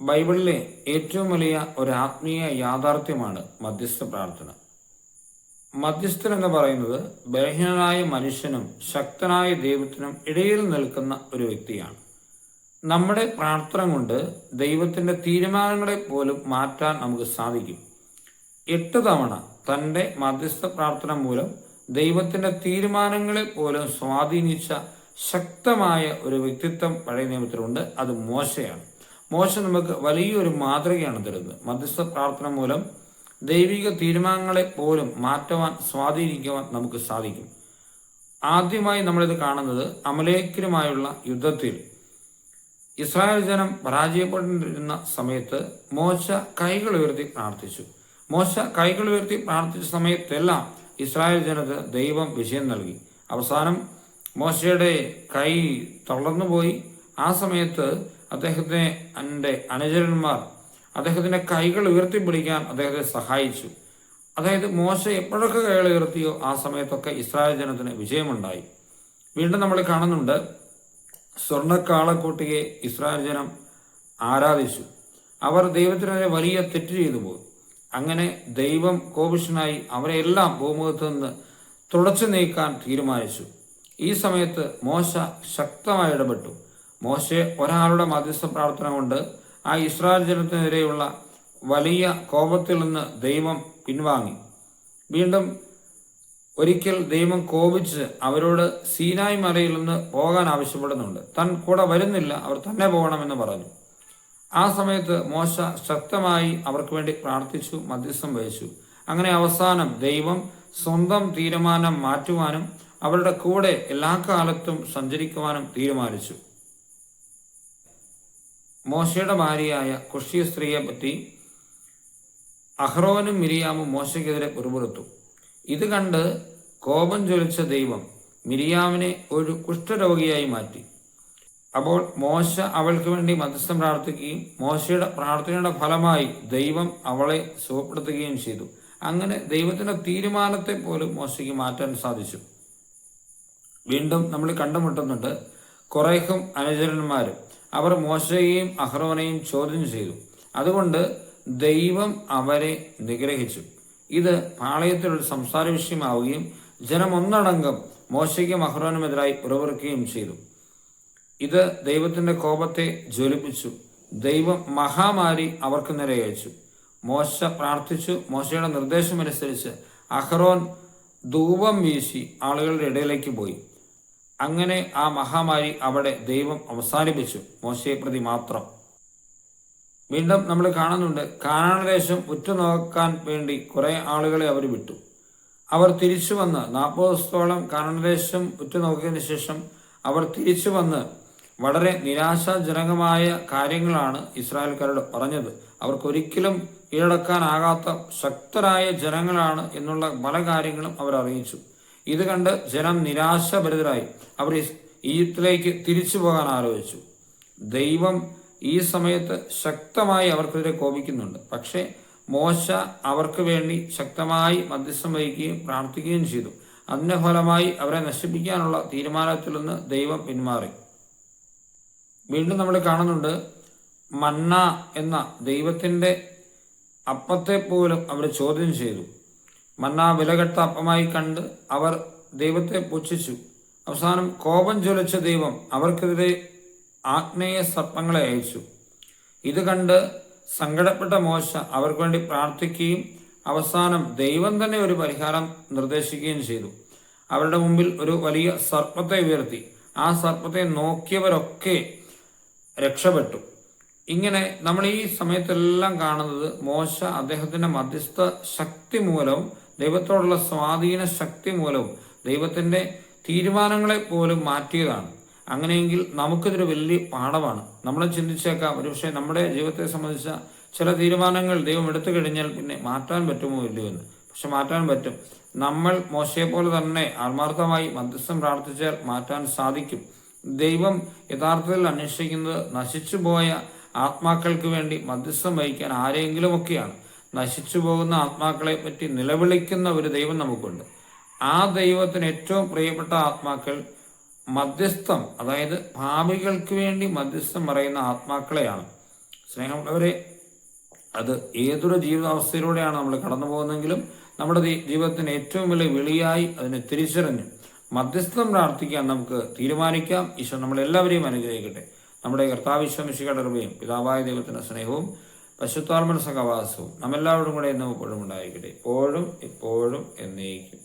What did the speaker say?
ബൈബിളിലെ ഏറ്റവും വലിയ ഒരു ആത്മീയ യാഥാർത്ഥ്യമാണ് മധ്യസ്ഥ പ്രാർത്ഥന. മധ്യസ്ഥൻ എന്ന് പറയുന്നത് ബലഹീനനായ മനുഷ്യനും ശക്തനായ ദൈവത്തിനും ഇടയിൽ നിൽക്കുന്ന ഒരു വ്യക്തിയാണ്. നമ്മുടെ പ്രാർത്ഥന കൊണ്ട് ദൈവത്തിന്റെ തീരുമാനങ്ങളെ പോലും മാറ്റാൻ നമുക്ക് സാധിക്കും. 8 തവണ തൻ്റെ മധ്യസ്ഥ പ്രാർത്ഥന മൂലം ദൈവത്തിന്റെ തീരുമാനങ്ങളെ പോലും സ്വാധീനിച്ച ശക്തമായ ഒരു വ്യക്തിത്വം പഴയ നിയമത്തിലുണ്ട്. അത് മോശയാണ്. മോശ നമുക്ക് വലിയൊരു മാതൃകയാണ് തരുന്നത്. മധ്യസ്ഥ പ്രാർത്ഥന മൂലം ദൈവിക തീരുമാനങ്ങളെ പോലും മാറ്റുവാൻ, സ്വാധീനിക്കുവാൻ നമുക്ക് സാധിക്കും. ആദ്യമായി നമ്മളിത് കാണുന്നത് അമലേക്കരുമായുള്ള യുദ്ധത്തിൽ ഇസ്രായേൽ ജനം പരാജയപ്പെട്ടിരുന്ന സമയത്ത് മോശ കൈകൾ ഉയർത്തി പ്രാർത്ഥിച്ചു. മോശ കൈകൾ ഉയർത്തി പ്രാർത്ഥിച്ച സമയത്തെല്ലാം ഇസ്രായേൽ ജനത്തിന് ദൈവം വിജയം നൽകി. അവസാനം മോശയുടെ കൈ തളർന്നുപോയി. ആ സമയത്ത് അദ്ദേഹത്തിന്റെ അനുചരന്മാർ അദ്ദേഹത്തിന്റെ കൈകൾ ഉയർത്തിപ്പിടിക്കാൻ അദ്ദേഹത്തെ സഹായിച്ചു. അതായത് മോശ എപ്പോഴൊക്കെ കൈകൾ ഉയർത്തിയോ ആ സമയത്തൊക്കെ ഇസ്രായേൽ ജനത്തിന് വിജയമുണ്ടായി. വീണ്ടും നമ്മൾ കാണുന്നുണ്ട്, സ്വർണ്ണക്കാളക്കൂട്ടിയെ ഇസ്രായേൽ ജനം ആരാധിച്ചു. അവർ ദൈവത്തിനെതിരെ വലിയ തെറ്റ് ചെയ്തു പോയി. അങ്ങനെ ദൈവം കോപിഷ്ഠനായി അവരെ എല്ലാം ഭൂമുഖത്ത് നിന്ന് തുടച്ചു നീക്കാൻ തീരുമാനിച്ചു. ഈ സമയത്ത് മോശ ശക്തമായി ഇടപെട്ടു. മോശെ ഒരാളുടെ മധ്യസ്ഥ പ്രാർത്ഥന കൊണ്ട് ആ ഇസ്രായേൽ ജനത്തിനെതിരെയുള്ള വലിയ കോപത്തിൽ നിന്ന് ദൈവം പിൻവാങ്ങി. വീണ്ടും ഒരിക്കൽ ദൈവം കോപിച്ച് അവരോട് സീനായ് മലയിൽ നിന്ന് പോകാൻ ആവശ്യപ്പെടുന്നുണ്ട്. താൻ കൂടെ വരുന്നില്ല, അവർ തന്നെ പോകണമെന്ന് പറഞ്ഞു. ആ സമയത്ത് മോശ ശക്തമായി അവർക്ക് വേണ്ടി പ്രാർത്ഥിച്ചു, മധ്യസ്ഥം വഹിച്ചു. അങ്ങനെ അവസാനം ദൈവം സ്വന്തം തീരുമാനം മാറ്റുവാനും അവരുടെ കൂടെ എല്ലാ കാലത്തും സഞ്ചരിക്കുവാനും തീരുമാനിച്ചു. മോശയുടെ ഭാര്യയായ കുഷ്യ സ്ത്രീയെ പറ്റി അഹ്റോനും മിരിയാമും മോശയ്ക്കെതിരെ പിറുപിറുത്തു. ഇത് കണ്ട് കോപം ജ്വലിച്ച ദൈവം മിരിയാമിനെ ഒരു കുഷ്ഠരോഗിയായി മാറ്റി. അപ്പോൾ മോശ അവൾക്ക് വേണ്ടി മധ്യസ്ഥം പ്രാർത്ഥിക്കുകയും മോശയുടെ പ്രാർത്ഥനയുടെ ഫലമായി ദൈവം അവളെ സുഖപ്പെടുത്തുകയും ചെയ്തു. അങ്ങനെ ദൈവത്തിന്റെ തീരുമാനത്തെ പോലും മോശയ്ക്ക് മാറ്റാൻ സാധിച്ചു. വീണ്ടും നമ്മൾ കണ്ടുമുട്ടുന്നുണ്ട് കുറേഹും അനുചരന്മാരും. അവർ മോശയെയും അഹ്റോനെയും ചോദ്യം ചെയ്തു. അതുകൊണ്ട് ദൈവം അവരെ നിഗ്രഹിച്ചു. ഇത് പാളയത്തിലൊരു സംസാര വിഷയമാവുകയും ജനം ഒന്നടങ്കം മോശയ്ക്കും അഹ്റോനുമെതിരായി പിറുപിറുക്കുകയും ചെയ്തു. ഇത് ദൈവത്തിന്റെ കോപത്തെ ജ്വലിപ്പിച്ചു. ദൈവം മഹാമാരി അവർക്ക് നേരെ അയച്ചു. മോശ പ്രാർത്ഥിച്ചു. മോശയുടെ നിർദ്ദേശമനുസരിച്ച് അഹ്റോൻ ധൂപം വീശി ആളുകളുടെ ഇടയിലേക്ക് പോയി. അങ്ങനെ ആ മഹാമാരി അവിടെ ദൈവം അവസാനിപ്പിച്ചു, മോശയെ പ്രതി മാത്രം. വീണ്ടും നമ്മൾ കാണുന്നുണ്ട്, കാനാൻ ദേശം ഉറ്റുനോക്കാൻ വേണ്ടി കുറെ ആളുകളെ അവർ വിട്ടു. അവർ തിരിച്ചു വന്ന് 40 ദിവസത്തോളം കാനാൻ ദേശം ഉറ്റുനോക്കിയതിനു ശേഷം അവർ തിരിച്ചു വന്ന് വളരെ നിരാശാജനകമായ കാര്യങ്ങളാണ് ഇസ്രായേൽക്കാരോട് പറഞ്ഞത്. അവർക്കൊരിക്കലും കീഴടക്കാനാകാത്ത ശക്തരായ ജനങ്ങളാണ് എന്നുള്ള പല കാര്യങ്ങളും അവർ അറിയിച്ചു. ഇത് കണ്ട് ജനം നിരാശഭരിതരായി. അവർ ഈജിപ്തിലേക്ക് തിരിച്ചു പോകാൻ ആലോചിച്ചു. ദൈവം ഈ സമയത്ത് ശക്തമായി അവർക്കെതിരെ കോപിക്കുന്നുണ്ട്. പക്ഷേ മോശ അവർക്ക് വേണ്ടി ശക്തമായി മധ്യസ്ഥം വഹിക്കുകയും പ്രാർത്ഥിക്കുകയും ചെയ്തു. അതിന്റെ ഫലമായി അവരെ നശിപ്പിക്കാനുള്ള തീരുമാനത്തിൽ നിന്ന് ദൈവം പിന്മാറി. വീണ്ടും നമ്മൾ കാണുന്നുണ്ട്, മന്ന എന്ന ദൈവത്തിന്റെ അപ്പത്തെ പോലും അവർ ചോദ്യം ചെയ്തു. മന്ന വിലകെട്ട അപ്പമായി കണ്ട് അവർ ദൈവത്തെ പുച്ഛിച്ചു. അവസാനം കോപം ജ്വലിച്ച ദൈവം അവർക്കെതിരെ ആഗ്നേയ സർപ്പങ്ങളെ അയച്ചു. ഇത് കണ്ട് സങ്കടപ്പെട്ട മോശ അവർക്ക് വേണ്ടി പ്രാർത്ഥിക്കുകയും അവസാനം ദൈവം തന്നെ ഒരു പരിഹാരം നിർദ്ദേശിക്കുകയും ചെയ്തു. അവരുടെ മുമ്പിൽ ഒരു വലിയ സർപ്പത്തെ ഉയർത്തി. ആ സർപ്പത്തെ നോക്കിയവരൊക്കെ രക്ഷപ്പെട്ടു. ഇങ്ങനെ നമ്മൾ ഈ സമയത്തെല്ലാം കാണുന്നത് മോശ അദ്ദേഹത്തിന്റെ മധ്യസ്ഥ ശക്തി മൂലവും ദൈവത്തോടുള്ള സ്വാധീന ശക്തി മൂലവും ദൈവത്തിന്റെ തീരുമാനങ്ങളെ പോലും മാറ്റിയതാണ്. അങ്ങനെയെങ്കിൽ നമുക്കിതൊരു വലിയ പാഠമാണ്. നമ്മൾ ചിന്തിച്ചേക്കാം, ഒരുപക്ഷെ നമ്മുടെ ജീവിതത്തെ സംബന്ധിച്ച ചില തീരുമാനങ്ങൾ ദൈവം എടുത്തു കഴിഞ്ഞാൽ പിന്നെ മാറ്റാൻ പറ്റുമോ ഇല്ലയോ എന്ന്. പക്ഷെ മാറ്റാൻ പറ്റും. നമ്മൾ മോശയെ പോലെ തന്നെ ആത്മാർത്ഥമായി മധ്യസ്ഥം പ്രാർത്ഥിച്ചാൽ മാറ്റാൻ സാധിക്കും. ദൈവം യഥാർത്ഥത്തിൽ അന്വേഷിക്കുന്നത് നശിച്ചുപോയ ആത്മാക്കൾക്ക് വേണ്ടി മധ്യസ്ഥം വഹിക്കാൻ ആരെങ്കിലുമൊക്കെയാണ്. നശിച്ചു പോകുന്ന ആത്മാക്കളെ പറ്റി നിലവിളിക്കുന്ന ഒരു ദൈവം നമുക്കുണ്ട്. ആ ദൈവത്തിന് ഏറ്റവും പ്രിയപ്പെട്ട ആത്മാക്കൾ മധ്യസ്ഥം, അതായത് പാപികൾക്ക് വേണ്ടി മധ്യസ്ഥം പറയുന്ന ആത്മാക്കളെയാണ്. സ്നേഹമുള്ളവരെ, അത് ഏതൊരു ജീവിതാവസ്ഥയിലൂടെയാണ് നമ്മൾ കടന്നു പോകുന്നതെങ്കിലും നമ്മുടെ ജീവിതത്തിന് ഏറ്റവും വലിയ വിളിയായി അതിനെ തിരിച്ചറിഞ്ഞ് മധ്യസ്ഥം പ്രാർത്ഥിക്കാൻ നമുക്ക് തീരുമാനിക്കാം. ഈശോ നമ്മളെല്ലാവരെയും അനുഗ്രഹിക്കട്ടെ. നമ്മുടെ കർത്താവ് ഈശോ മിശിഹായുടെ കൃപയും പിതാവായ ദൈവത്തിന്റെ സ്നേഹവും പരിശുദ്ധാത്മ സഹവാസവും നമ്മെല്ലാവരും കൂടെ എന്നും എപ്പോഴും ഉണ്ടായിരിക്കട്ടെ, എപ്പോഴും എപ്പോഴും എന്നേക്കും.